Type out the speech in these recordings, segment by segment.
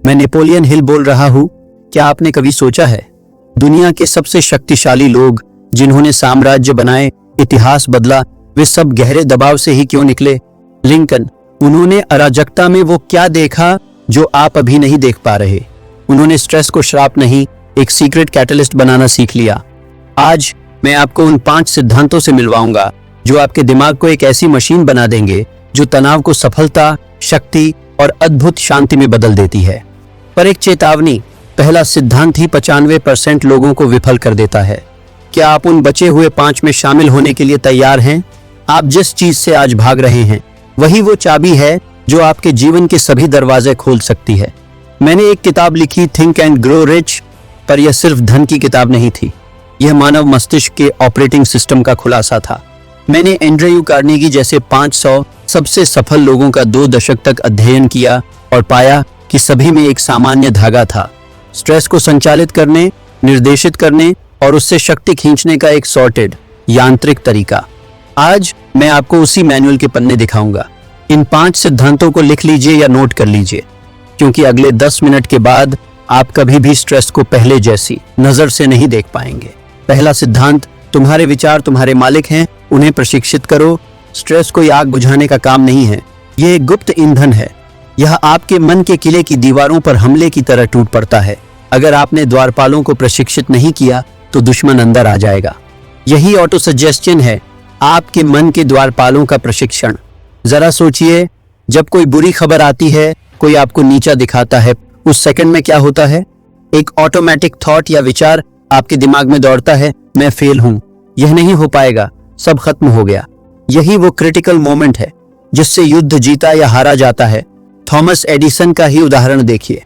मैं Napoleon Hill बोल रहा हूँ। क्या आपने कभी सोचा है, दुनिया के सबसे शक्तिशाली लोग जिन्होंने साम्राज्य बनाए, इतिहास बदला, वे सब गहरे दबाव से ही क्यों निकले? लिंकन, उन्होंने अराजकता में वो क्या देखा जो आप अभी नहीं देख पा रहे। उन्होंने स्ट्रेस को श्राप नहीं, एक सीक्रेट कैटलिस्ट बनाना सीख लिया। आज मैं आपको उन 5 सिद्धांतों से मिलवाऊंगा जो आपके दिमाग को एक ऐसी मशीन बना देंगे जो तनाव को सफलता, शक्ति और अद्भुत शांति में बदल देती है। पर एक चेतावनी, पहला सिद्धांत ही 95% लोगों को विफल कर देता है। क्या आप उन बचे हुए 5 में शामिल होने के लिए तैयार हैं? आप जिस चीज से आज भाग रहे हैं वही वो चाबी है जो आपके जीवन के सभी दरवाजे खोल सकती है। मैंने एक किताब लिखी, थिंक एंड ग्रो रिच, पर यह सिर्फ धन की किताब नहीं थी। यह मानव मस्तिष्क के ऑपरेटिंग सिस्टम का खुलासा था। मैंने एंड्रयू कार्नेगी जैसे 500 सबसे सफल लोगों का 2 दशक तक अध्ययन किया और पाया कि सभी में एक सामान्य धागा था, स्ट्रेस को संचालित करने, निर्देशित करने और उससे शक्ति खींचने का एक सॉर्टेड, यांत्रिक तरीका। आज मैं आपको उसी मैनुअल के पन्ने दिखाऊंगा। इन 5 सिद्धांतों को लिख लीजिए या नोट कर लीजिए, क्योंकि अगले 10 मिनट के बाद आप कभी भी स्ट्रेस को पहले जैसी नजर से नहीं देख पाएंगे। पहला सिद्धांत, तुम्हारे विचार तुम्हारे मालिक हैं, उन्हें प्रशिक्षित करो। स्ट्रेस कोई आग बुझाने का काम नहीं है, यह एक गुप्त ईंधन है। यह आपके मन के किले की दीवारों पर हमले की तरह टूट पड़ता है। अगर आपने द्वारपालों को प्रशिक्षित नहीं किया तो दुश्मन अंदर आ जाएगा। यही ऑटो सजेस्शन है, आपके मन के द्वारपालों का प्रशिक्षण। जरा सोचिए, जब कोई बुरी खबर आती है, कोई आपको नीचा दिखाता है, उस सेकंड में क्या होता है? एक ऑटोमेटिक थॉट या विचार आपके दिमाग में दौड़ता है, मैं फेल हूं, यह नहीं हो पाएगा, सब खत्म हो गया। यही वो क्रिटिकल मोमेंट है जिससे युद्ध जीता या हारा जाता है। थॉमस एडिसन का ही उदाहरण देखिए।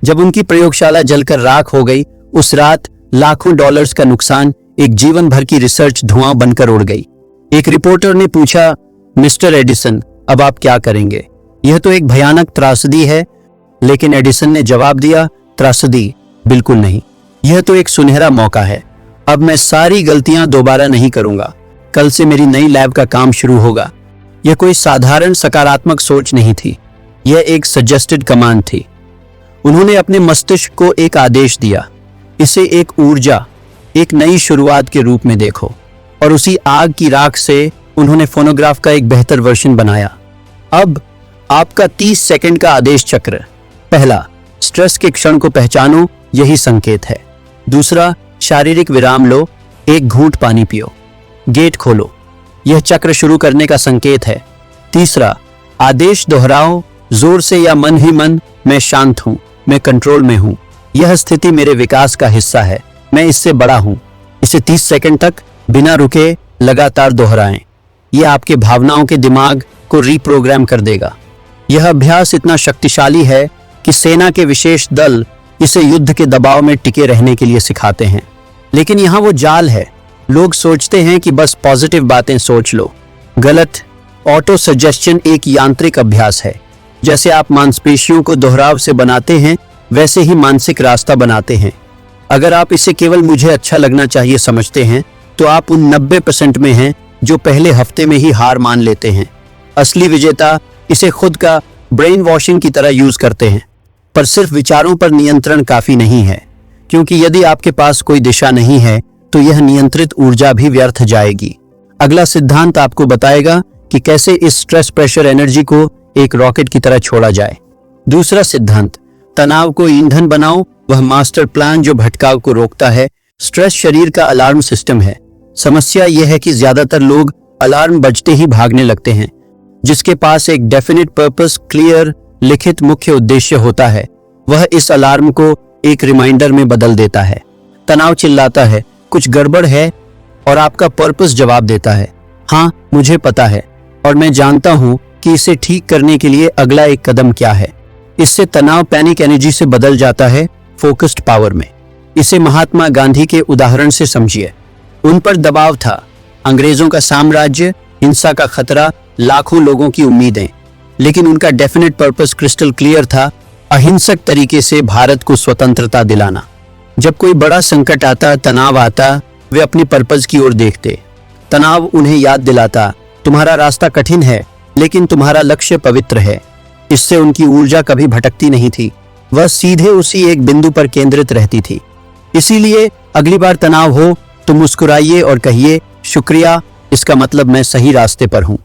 जब उनकी प्रयोगशाला जलकर राख हो गई, उस रात लाखों डॉलर्स का नुकसान, एक जीवन भर की रिसर्च धुआं बनकर उड़ गई। एक रिपोर्टर ने पूछा, मिस्टर एडिसन, अब आप क्या करेंगे? यह तो एक भयानक त्रासदी है। लेकिन एडिसन ने जवाब दिया, त्रासदी बिल्कुल नहीं, यह तो एक सुनहरा मौका है। अब मैं सारी गलतियां दोबारा नहीं करूंगा। कल से मेरी नई लैब का काम शुरू होगा। यह कोई साधारण सकारात्मक सोच नहीं थी, यह एक सजेस्टेड कमांड थी। उन्होंने अपने मस्तिष्क को एक आदेश दिया, इसे एक ऊर्जा, एक नई शुरुआत के रूप में देखो। और उसी आग की राख से उन्होंने फोनोग्राफ का एक बेहतर वर्जन बनाया। अब आपका 30 सेकंड का आदेश चक्र। पहला, स्ट्रेस के क्षण को पहचानो, यही संकेत है। दूसरा, शारीरिक विराम लो, एक घूंट पानी पियो, गेट खोलो, यह चक्र शुरू करने का संकेत है। तीसरा, आदेश दोहराओ, जोर से या मन ही मन, मैं शांत हूं, मैं कंट्रोल में हूं, यह स्थिति मेरे विकास का हिस्सा है, मैं इससे बड़ा हूं। इसे 30 सेकंड तक बिना रुके लगातार दोहराएं। यह आपके भावनाओं के दिमाग को रीप्रोग्राम कर देगा। यह अभ्यास इतना शक्तिशाली है कि सेना के विशेष दल इसे युद्ध के दबाव में टिके रहने के लिए सिखाते हैं। लेकिन यहाँ वो जाल है, लोग सोचते हैं कि बस पॉजिटिव बातें सोच लो। गलत। ऑटो सजेस्शन एक यांत्रिक अभ्यास है। जैसे आप मांसपेशियों को दोहराव से बनाते हैं, वैसे ही मानसिक रास्ता बनाते हैं। अगर आप इसे केवल मुझे अच्छा लगना चाहिए समझते हैं, तो आप उन 90% में हैं जो पहले हफ्ते में ही हार मान लेते हैं। असली विजेता इसे खुद का ब्रेन वॉशिंग की तरह यूज करते हैं। पर सिर्फ विचारों पर नियंत्रण काफी नहीं है, क्योंकि यदि आपके पास कोई दिशा नहीं है तो यह नियंत्रित ऊर्जा भी व्यर्थ जाएगी। अगला सिद्धांत आपको बताएगा कि कैसे इस स्ट्रेस प्रेशर एनर्जी को एक रॉकेट की तरह छोड़ा जाए। दूसरा सिद्धांत, तनाव को ईंधन बनाओ, वह मास्टर प्लान जो भटकाव को रोकता है। स्ट्रेस शरीर का अलार्म सिस्टम है। समस्या यह है कि ज्यादातर लोग अलार्म बजते ही भागने लगते हैं। जिसके पास एक डेफिनेट पर्पस, क्लियर लिखित मुख्य उद्देश्य होता है, वह इस अलार्म को एक रिमाइंडर में बदल देता है। तनाव चिल्लाता है, कुछ गड़बड़ है, और आपका पर्पस जवाब देता है, हाँ मुझे पता है और मैं जानता हूं कि इसे ठीक करने के लिए अगला एक कदम क्या है। इससे तनाव पैनिक एनर्जी से बदल जाता है फोकस्ड पावर में। इसे महात्मा गांधी के उदाहरण से समझिए। उन पर दबाव था, अंग्रेजों का साम्राज्य, हिंसा का खतरा, लाखों लोगों की उम्मीदें, लेकिन उनका डेफिनेट पर्पस क्रिस्टल क्लियर था, अहिंसक तरीके से भारत को स्वतंत्रता दिलाना। जब कोई बड़ा संकट आता, तनाव आता, वे अपनी पर्पस की ओर देखते। तनाव उन्हें याद दिलाता, तुम्हारा रास्ता कठिन है लेकिन तुम्हारा लक्ष्य पवित्र है। इससे उनकी ऊर्जा कभी भटकती नहीं थी। वह सीधे उसी एक बिंदु पर केंद्रित रहती थी। इसीलिए अगली बार तनाव हो तो मुस्कुराइए और कहिए, शुक्रिया, इसका मतलब मैं सही रास्ते पर हूं।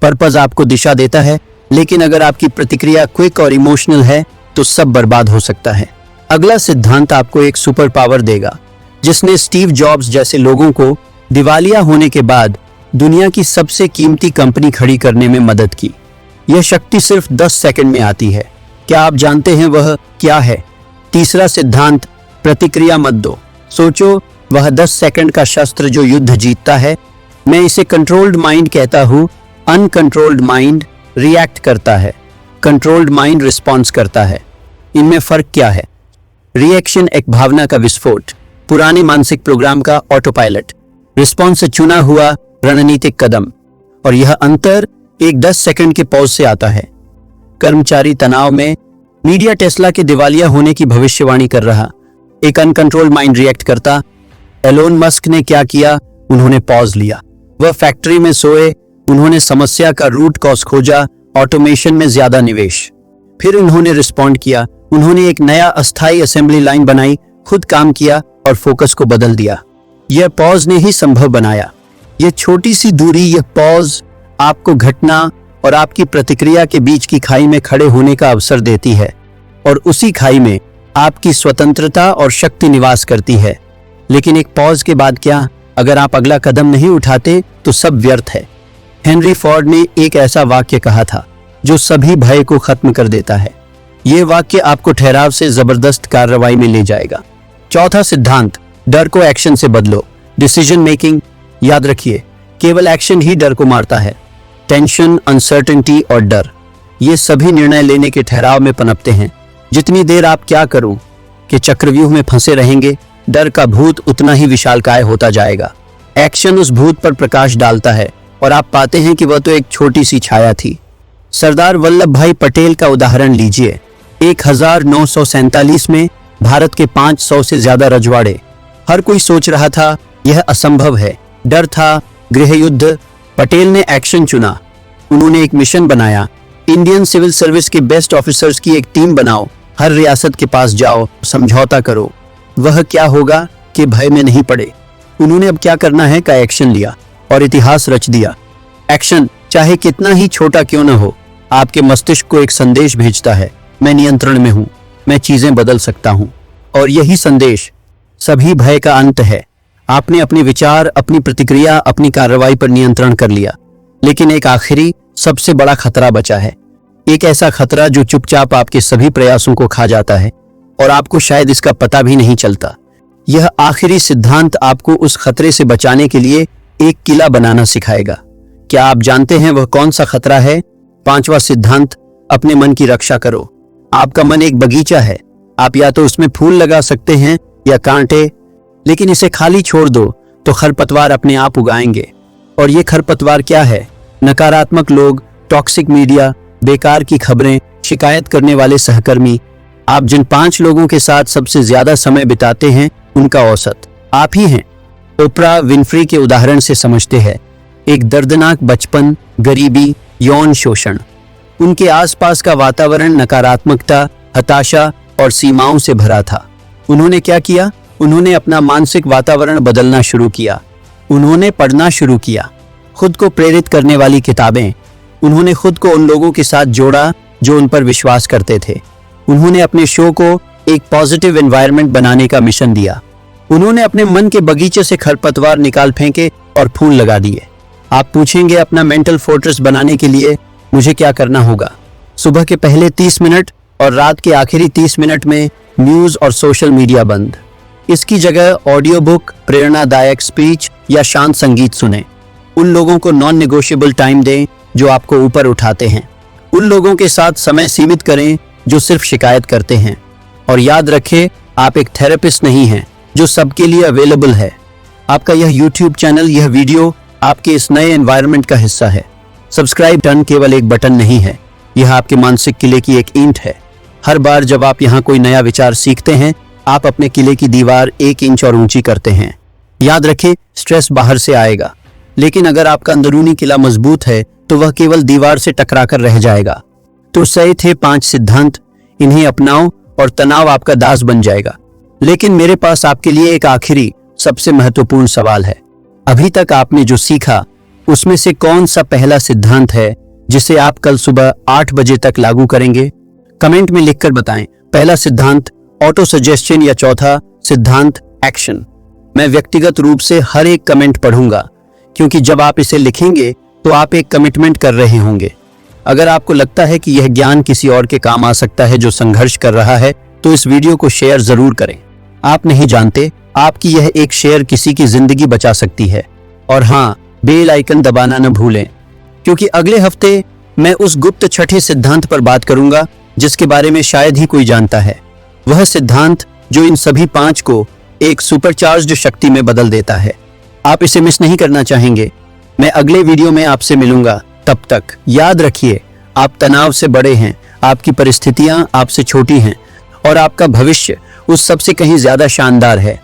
पर्पस आपको दिशा देता है, लेकिन अगर आपकी प्रतिक्रिया क्विक और इमोशनल है तो सब बर्बाद हो सकता है। अगला सिद्धांत आपको एक सुपर पावर देगा, जिसने स्टीव जॉब्स जैसे लोगों को दिवालिया होने के बाद दुनिया की सबसे कीमती कंपनी खड़ी करने में मदद की। यह शक्ति सिर्फ 10 सेकंड में आती है। क्या आप जानते हैं वह क्या है? तीसरा सिद्धांत, प्रतिक्रिया मत दो, सोचो। वह 10 सेकंड का शस्त्र जो युद्ध जीतता है। मैं इसे कंट्रोल्ड माइंड कहता हूं। अनकंट्रोल्ड माइंड रिएक्ट करता है, कंट्रोल्ड माइंड रिस्पॉन्स करता है। इनमें फर्क क्या है? रिएक्शन एक भावना का विस्फोट, पुराने मानसिक प्रोग्राम का ऑटो पायलट, रिस्पॉन्स से चुना हुआ रणनीतिक कदम, और यह अंतर एक 10 सेकंड के पॉज से आता है। कर्मचारी तनाव में मीडिया टेस्ला के दिवालिया होने की भविष्यवाणी कर रहा, एक अनकंट्रोल्ड माइंड रिएक्ट करता। एलोन मस्क ने क्या किया? उन्होंने पॉज लिया। वह फैक्ट्री में सोए, उन्होंने समस्या का रूट कॉज खोजा, ऑटोमेशन में ज्यादा निवेश। फिर उन्होंने रिस्पॉन्ड किया, उन्होंने एक नया अस्थायी असेंबली लाइन बनाई, खुद काम किया और फोकस को बदल दिया। यह पॉज ने ही संभव बनाया। यह छोटी सी दूरी, यह पॉज आपको घटना और आपकी प्रतिक्रिया के बीच की खाई में खड़े होने का अवसर देती है, और उसी खाई में आपकी स्वतंत्रता और शक्ति निवास करती है। लेकिन एक पॉज के बाद क्या? अगर आप अगला कदम नहीं उठाते तो सब व्यर्थ है। हेनरी फोर्ड ने एक ऐसा वाक्य कहा था जो सभी भय को खत्म कर देता है। यह वाक्य आपको ठहराव से जबरदस्त कार्रवाई में ले जाएगा। चौथा सिद्धांत, डर को एक्शन से बदलो। डिसीजन मेकिंग, याद रखिए, केवल एक्शन ही डर को मारता है। टेंशन, अनसर्टेनिटी और डर, ये सभी निर्णय लेने के ठहराव में पनपते हैं। जितनी देर आप क्या करूं के चक्रव्यूह में फंसे रहेंगे, डर का भूत उतना ही विशालकाय होता जाएगा। एक्शन उस भूत पर प्रकाश डालता है और आप पाते हैं कि वह तो एक छोटी सी छाया थी। सरदार वल्लभ भाई पटेल का उदाहरण लीजिए। 1947 में भारत के 500 से ज्यादा रजवाड़े, हर कोई सोच रहा था यह असंभव है। डर था, गृह युद्ध। पटेल ने एक्शन चुना। उन्होंने एक मिशन बनाया, इंडियन सिविल सर्विस के बेस्ट ऑफिसर्स की एक टीम बनाओ, हर रियासत के पास जाओ, समझौता करो। वह क्या होगा कि भय में नहीं पड़े। उन्होंने अब क्या करना है का एक्शन लिया और इतिहास रच दिया। एक्शन चाहे कितना ही छोटा क्यों न हो, आपके मस्तिष्क को एक संदेश भेजता है, मैं नियंत्रण में हूं, मैं चीजें बदल सकता हूं। और यही संदेश सभी भय का अंत है। आपने अपने विचार, अपनी प्रतिक्रिया, अपनी कार्रवाई पर नियंत्रण कर लिया। लेकिन एक आखिरी सबसे बड़ा खतरा बचा है, एक ऐसा खतरा जो चुपचाप आपके सभी प्रयासों को खा जाता है और आपको शायद इसका पता भी नहीं चलता। यह आखिरी सिद्धांत आपको उस खतरे से बचाने के लिए एक किला बनाना सिखाएगा। क्या आप जानते हैं वह कौन सा खतरा है? 5वां सिद्धांत, अपने मन की रक्षा करो। आपका मन एक बगीचा है, आप या तो उसमें फूल लगा सकते हैं या कांटे, लेकिन इसे खाली छोड़ दो तो खरपतवार अपने आप उगाएंगे। और ये खरपतवार क्या है? नकारात्मक लोग, टॉक्सिक मीडिया, बेकार की खबरें, शिकायत करने वाले सहकर्मी। आप जिन 5 लोगों के साथ सबसे ज्यादा समय बिताते हैं उनका औसत आप ही हैं। ओपरा विनफ्री के उदाहरण से समझते हैं, एक दर्दनाक बचपन, गरीबी, यौन शोषण। उनके आसपास का वातावरण नकारात्मकता, हताशा और सीमाओं से भरा था। उन्होंने क्या किया? उन्होंने अपना मानसिक वातावरण बदलना शुरू किया। उन्होंने पढ़ना शुरू किया, खुद को प्रेरित करने वाली किताबें। उन्होंने खुद को उन लोगों के साथ जोड़ा जो उन पर विश्वास करते थे। उन्होंने अपने शो को एक पॉजिटिव एनवायरनमेंट बनाने का मिशन दिया। उन्होंने अपने मन के बगीचे से खरपतवार निकाल फेंके और फूल लगा दिए। आप पूछेंगे अपना मेंटल फोर्ट्रेस बनाने के लिए मुझे क्या करना होगा? सुबह के पहले 30 मिनट और रात के आखिरी 30 मिनट में न्यूज और सोशल मीडिया बंद। इसकी जगह ऑडियो बुक, प्रेरणादायक स्पीच या शांत संगीत सुने। उन लोगों को नॉन नेगोशिएबल टाइम दें जो आपको ऊपर उठाते हैं। उन लोगों के साथ समय सीमित करें जो सिर्फ शिकायत करते हैं। और याद रखें, आप एक थेरेपिस्ट नहीं हैं जो सबके लिए अवेलेबल है। आपका यह यूट्यूब चैनल, यह वीडियो आपके इस नए एनवायरनमेंट का हिस्सा है। सब्सक्राइब बटन केवल एक बटन नहीं है, यह आपके मानसिक किले की एक ईंट है। हर बार जब आप यहाँ कोई नया विचार सीखते हैं, आप अपने किले की दीवार 1 इंच और ऊंची करते हैं। याद रखें, स्ट्रेस बाहर से आएगा, लेकिन अगर आपका अंदरूनी किला मजबूत है तो वह केवल दीवार से टकराकर रह जाएगा। तो सही थे 5 सिद्धांत, इन्हें अपनाओ और तनाव आपका दास बन जाएगा। लेकिन मेरे पास आपके लिए एक आखिरी सबसे महत्वपूर्ण सवाल है। अभी तक आपने जो सीखा उसमें से कौन सा पहला सिद्धांत है जिसे आप कल सुबह 8 बजे तक लागू करेंगे? कमेंट में लिखकर बताएं। पहला सिद्धांत ऑटो सजेशन या चौथा सिद्धांत एक्शन। मैं व्यक्तिगत रूप से हर एक कमेंट पढ़ूंगा, क्योंकि जब आप इसे लिखेंगे तो आप एक कमिटमेंट कर रहे होंगे। अगर आपको लगता है कि यह ज्ञान किसी और के काम आ सकता है जो संघर्ष कर रहा है, तो इस वीडियो को शेयर जरूर करें। आप नहीं जानते, आपकी यह एक शेयर किसी की जिंदगी बचा सकती है। और हाँ, बेल आइकन दबाना न भूलें, क्योंकि अगले हफ्ते मैं उस गुप्त छठे सिद्धांत पर बात करूंगा जिसके बारे में शायद ही कोई जानता है। वह सिद्धांत जो इन सभी 5 को एक सुपरचार्ज्ड शक्ति में बदल देता है। आप इसे मिस नहीं करना चाहेंगे। मैं अगले वीडियो में आपसे मिलूंगा। तब तक याद रखिए, आप तनाव से बड़े हैं, आपकी परिस्थितियां आपसे छोटी हैं और आपका भविष्य उस सबसे कहीं ज्यादा शानदार है।